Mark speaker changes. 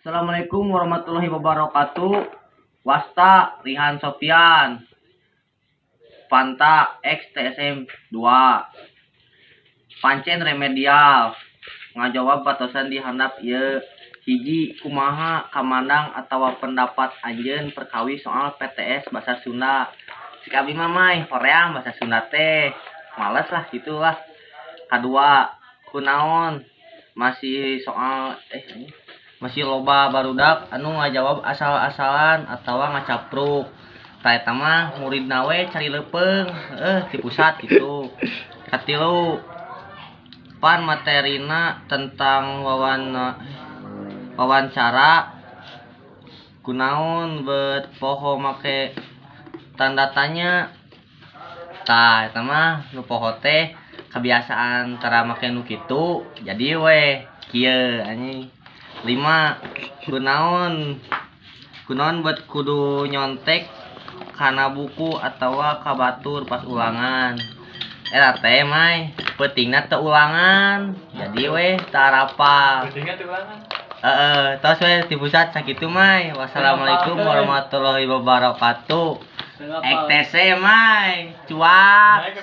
Speaker 1: Assalamualaikum warahmatullahi wabarakatuh. Wasta Rihan Sofian. Panta XTSM 2. Pancen remedial. Ngajawab batasan dihandap ieu. Hiji kumaha kamandang atawa pendapat anjeun perkawis soal PTS bahasa Sunda. Sik abdi mah mah hoream bahasa Sunda teh. Males lah gitulah. Kadua, kunaon masih soal masih loba barudak anu ngajawab asal-asalan atawa ngacapruk. Tah eta mah muridna we cari leupeung ti pusat gitu. Katilu, pan materina tentang wawancara kunaon bet poho make tanda tanya. Tah eta mah nu poho teh kebiasaan cara make nu kitu jadi we kieu anjing. 5. Kunaon buat kudu nyontek kana buku atawa ka batur pas ulangan. Eta teh mah peutingna teu ulangan. Jadi we teu arapal. Peutingna teu ulangan. Tos we ti pusat sakitu mah. Wassalamualaikum warahmatullahi wabarakatuh. EKTC mah cuak.